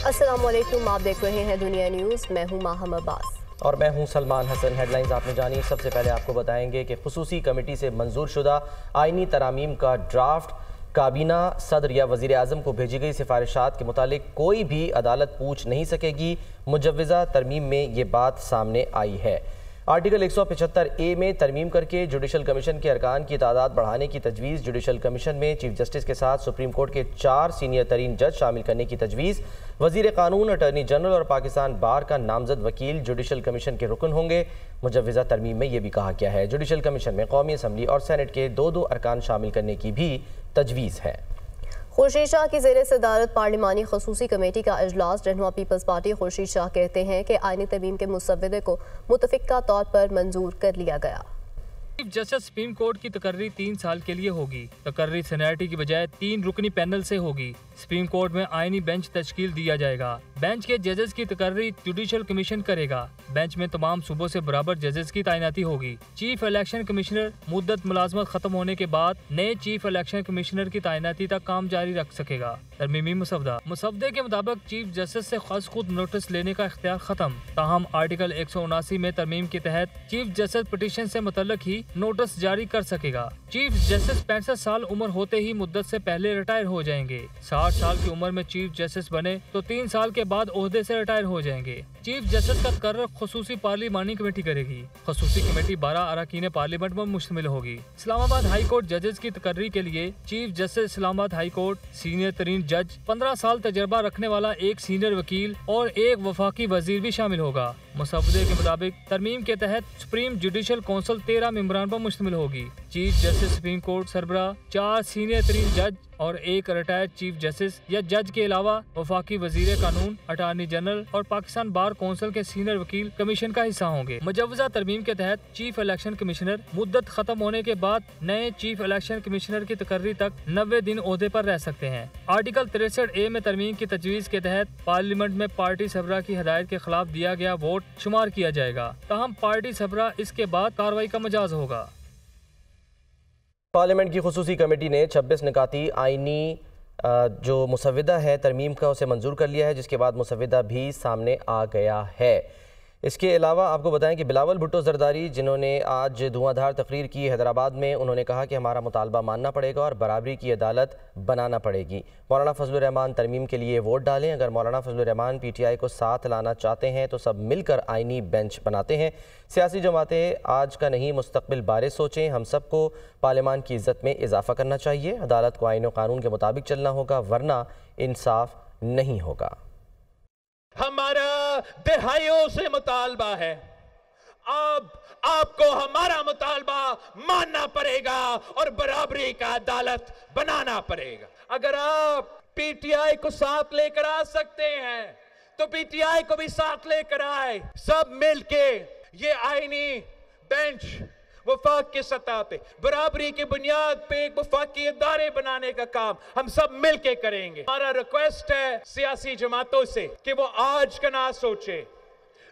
अस्सलामुअलैकुम, आप देख रहे हैं दुनिया न्यूज़। मैं हूं माहम अब्बास और मैं हूं सलमान हसन। हेडलाइंस आपने जानी। सबसे पहले आपको बताएंगे कि खुसूसी कमेटी से मंजूर शुदा आइनी तरामीम का ड्राफ्ट काबीना सदर या वज़ीर आज़म को भेजी गई सिफारिशात के मुतालिक कोई भी अदालत पूछ नहीं सकेगी। मुजव्वज़ा तरमीम में ये बात सामने आई है। आर्टिकल 175A में तरमीम करके जुडिशल कमीशन के अरकान की तादाद बढ़ाने की तजवीज़। जुडिशल कमीशन में चीफ जस्टिस के साथ सुप्रीम कोर्ट के 4 सीनियर तरीन जज शामिल करने की तजवीज़। वज़ीर कानून, अटर्नी जनरल और पाकिस्तान बार का नामजद वकील जुडिशल कमीशन के रुकन होंगे। मुजव्वज़ा तरमीम में यह भी कहा गया है जुडिशल कमीशन में कौमी असम्बली और सेनेट के 2 अरकान शामिल करने की भी तजवीज़ है। खुर्शीद शाह की ज़ेर सदारत पार्लिमानी खसूसी कमेटी का इजलास। रहनुमा पीपल्स पार्टी खुर्शीद शाह कहते हैं कि आइनी तरमीम के मुसव्वदे को मुतफ़िक़ा तौर पर मंजूर कर लिया गया। चीफ जस्टिस सुप्रीम कोर्ट की तकर्री 3 साल के लिए होगी। तकर्री सीनियरिटी की बजाय 3 रुकनी पैनल से होगी। सुप्रीम कोर्ट में आईनी बेंच तश्कील दिया जाएगा। बेंच के जजेस की तकर्री जुडिशल कमीशन करेगा। बेंच में तमाम सूबों से बराबर जजेस की तैनाती होगी। चीफ इलेक्शन कमिश्नर मुद्दत मुलाजमत खत्म होने के बाद नए चीफ इलेक्शन कमिश्नर की तैनाती तक काम जारी रख सकेगा। तरमीमी मुसवदे के मुताबिक चीफ जस्टिस से खुद नोटिस लेने का इख्तियार खत्म। ताहम आर्टिकल 179 में तरमीम के तहत चीफ जस्टिस पिटीशन से मुतल्लक ही नोटिस जारी कर सकेगा। चीफ जस्टिस 65 साल उम्र होते ही मुद्दत से पहले रिटायर हो जाएंगे। 60 साल की उम्र में चीफ जस्टिस बने तो 3 साल के बाद ओहदे से रिटायर हो जाएंगे। चीफ जस्टिस का तकर्रर खुसूसी पार्लिमानी कमेटी करेगी। खुसूसी कमेटी 12 अरकान पार्लियामेंट पर मुश्तमिल होगी। इस्लामाबाद हाई कोर्ट जजेस की तकर्री के लिए chief justice Islamabad high court, senior तरीन जज, 15 साल तजर्बा रखने वाला एक सीनियर वकील और एक वफाकी वजीर भी शामिल होगा। मुसवदे के मुताबिक तरमीम के तहत सुप्रीम जुडिशल काउंसिल 13 मेंबरान पर मुश्तमिल होगी। चीफ जस्टिस सुप्रीम कोर्ट सरबराह, 4 सीनियर तरीन जज और एक रिटायर्ड चीफ जस्टिस या जज के अलावा वफाकी वजीर कानून, अटॉर्नी जनरल और पाकिस्तान बार काउंसिल के सीनियर वकील कमीशन का हिस्सा होंगे। मुजव्वज़ा तरमीम के तहत चीफ इलेक्शन कमिश्नर मुद्दत खत्म होने के बाद नए चीफ इलेक्शन कमिश्नर की तकर्री तक 90 दिन ओहदे पर रह सकते हैं। आर्टिकल 63A में तरमीम की तजवीज़ के तहत पार्लियामेंट में पार्टी सरबराह की हदायत के खिलाफ दिया गया वोट शुमार किया जाएगा। ताहम पार्टी सरबराह इसके बाद कार्रवाई का मजाज होगा। पार्लियामेंट की खुसूसी कमेटी ने 26 निकाती आइनी जो मुसव्वदा है तरमीम का उसे मंजूर कर लिया है, जिसके बाद मुसव्वदा भी सामने आ गया है। इसके अलावा आपको बताएं कि बिलावल भुट्टो जरदारी, जिन्होंने आज धुआंधार तकरीर की हैदराबाद में, उन्होंने कहा कि हमारा मुतालबा मानना पड़ेगा और बराबरी की अदालत बनाना पड़ेगी। मौलाना फजलुर रहमान तरमीम के लिए वोट डालें। अगर मौलाना फजलुर रहमान PTI को साथ लाना चाहते हैं तो सब मिलकर आइनी बेंच बनाते हैं। सियासी जमातें आज का नहीं मुस्तकबिल बारे सोचें। हम सबको पार्लियामान की इज़्ज़त में इजाफा करना चाहिए। अदालत को आईन और कानून के मुताबिक चलना होगा, वरना इंसाफ नहीं होगा। हमारा दहाइयों से मुतालबा है, अब आपको हमारा मुतालबा मानना पड़ेगा और बराबरी का अदालत बनाना पड़ेगा। अगर आप PTI को साथ लेकर आ सकते हैं तो PTI को भी साथ लेकर आए। सब मिलके ये आईनी बेंच वफाक की सतह पे बराबरी की बुनियाद पे एक वफाकी इदारे बनाने का काम हम सब मिलके करेंगे। हमारा रिक्वेस्ट है सियासी जमातों से कि वो आज का ना सोचे,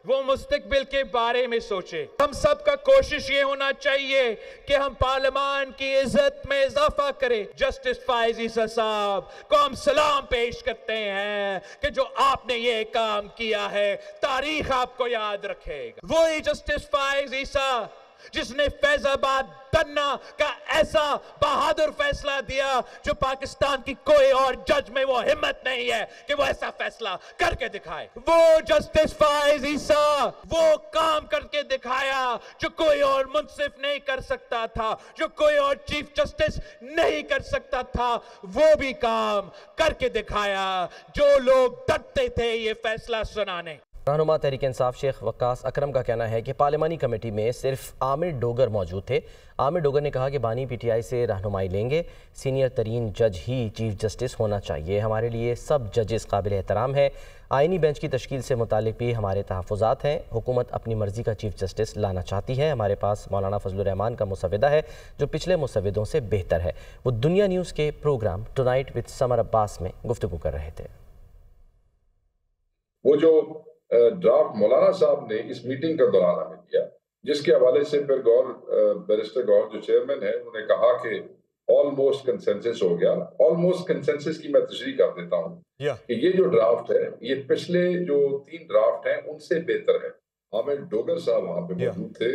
वो मुस्तकबिल के बारे में सोचे। हम सब का कोशिश ये होना चाहिए कि हम पार्लियामान की इज्जत में इजाफा करें। जस्टिस फायज ईसा साहब को हम सलाम पेश करते हैं कि जो आपने ये काम किया है, तारीख आपको याद रखेगा। वही जस्टिस फायज ईसा जिसने फैजाबाद धन्ना का ऐसा बहादुर फैसला दिया जो पाकिस्तान की कोई और जज में वो हिम्मत नहीं है कि वो ऐसा फैसला करके दिखाए। वो जस्टिस फायज ईसा वो काम करके दिखाया जो कोई और मुंसिफ नहीं कर सकता था, जो कोई और चीफ जस्टिस नहीं कर सकता था। वो भी काम करके दिखाया जो लोग डरते थे ये फैसला सुनाने। रहनुमा तहरीक इंसाफ शेख वक्कास अकरम का कहना है कि पार्लियामानी कमेटी में सिर्फ आमिर डोगर मौजूद थे। आमिर डोगर ने कहा कि बानी PTI से रहनुमाई लेंगे। सीनियर तरीन जज ही चीफ जस्टिस होना चाहिए। हमारे लिए सब जजेस काबिल एहतराम है। आइनी बेंच की तश्कील से मुतालिक भी हमारे तहफ़्फ़ुज़ात हैं। हुकूमत अपनी मर्ज़ी का चीफ जस्टिस लाना चाहती है। हमारे पास मौलाना फजलुर रहमान का मुसव्वदा है जो पिछले मुसव्वदों से बेहतर है। वो दुनिया न्यूज़ के program tonight with Samar Abbas में गुफ्तगू कर रहे थे। वो जो ड्राफ्ट मौलाना साहब ने इस मीटिंग का दौरान हमें दिया, जिसके हवाले से फिर बैरिस्टर गौर जो चेयरमैन है उन्होंने कहा कि ऑलमोस्ट कंसेंसस हो गया। ऑलमोस्ट कंसेंसस की मैं तशरीह कर देता हूँ कि ये जो ड्राफ्ट है ये पिछले जो 3 ड्राफ्ट हैं उनसे बेहतर है। हामिद डोगर साहब वहां पे मौजूद थे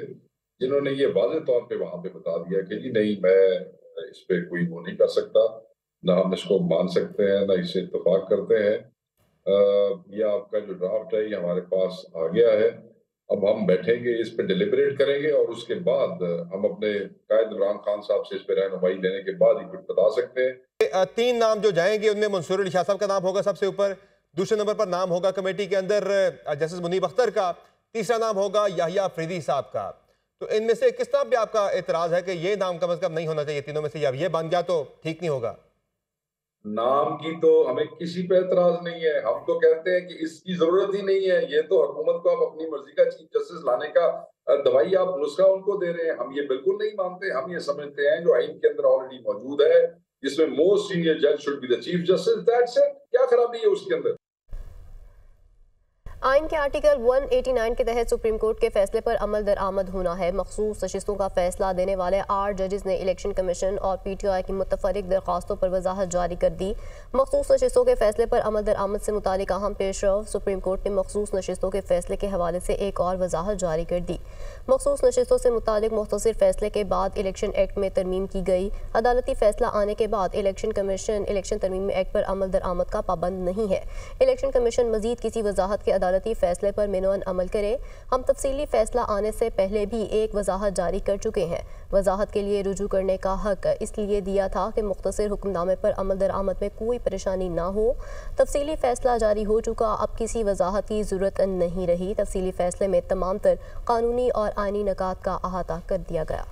जिन्होंने ये वाज़ेह तौर पे वहां पे बता दिया कि जी नहीं, मैं इस पे कोई वो नहीं कर सकता, ना हम इसको मान सकते हैं ना इससे इत्तेफाक करते हैं। ये आपका जो ड्राफ्ट है ये हमारे पास आ गया है, अब हम बैठेंगे इस पे डिलिबरेट करेंगे और उसके बाद हम अपने कायद इमरान खान साहब से इस पे रहनुमाई लेने के बाद ही कुछ बता सकते हैं। 3 नाम जो जाएंगे उनमें मंसूर अली शाह साहब का नाम होगा सबसे ऊपर, दूसरे नंबर पर नाम होगा कमेटी के अंदर जस्टिस मुनीब अख्तर का, तीसरा नाम होगा याहिया अफरीदी साहब का। तो इनमें से किस तरह पे आपका एतराज है कि ये नाम कम से कम नहीं होना चाहिए तीनों में से, अब ये बन गया तो ठीक नहीं होगा? नाम की तो हमें किसी पे एतराज नहीं है, हम तो कहते हैं कि इसकी जरूरत ही नहीं है। ये तो हुकूमत को आप अपनी मर्जी का चीफ जस्टिस लाने का दवाई आप नुस्खा उनको दे रहे हैं, हम ये बिल्कुल नहीं मानते। हम ये समझते हैं जो आइन के अंदर ऑलरेडी मौजूद है जिसमें मोस्ट सीनियर जज should be the chief justice, that's it. क्या खराबी है उसके अंदर? आइन के आर्टिकल 189 के तहत सुप्रीम कोर्ट के फैसले पर अमल दरामद होना है। मखसूस नशिस्तों का फैसला देने वाले 8 जजेस ने इलेक्शन कमीशन और PTI की मुतफरिक दरख्वास्तों पर वजाहत जारी कर दी। मखसूस नशिस्तों के फैसले पर अमल दरामद से मुतालिक अहम पेशरफ सुप्रीम कोर्ट ने मखसूस नशिस्तों के फैसले के हवाले से एक और वजाहत जारी कर दी। मखसूस नशिस्तों से मुतालिक मुख्तसर फैसले के बाद इलेक्शन एक्ट में तरमीम की गई। अदालती फैसला आने के बाद इलेक्शन कमीशन इलेक्शन तरमीमी एक्ट पर अमल दरामद का पाबंद नहीं है। इलेक्शन कमीशन मजीद किसी वजाहत के अदालती फैसले पर मिनवन अमल करे। हम तफसीली फैसला आने से पहले भी एक वजाहत जारी कर चुके हैं। वजाहत के लिए रुजू करने का हक इसलिए दिया था कि मुख्तसर हुक्मनामे पर अमल दरामद में कोई परेशानी ना हो। तफसीली फैसला जारी हो चुका, अब किसी वजाहत की जरूरत नहीं रही। तफसीली फैसले में तमाम तर कानूनी और आइनी नकात का अहाता कर दिया गया।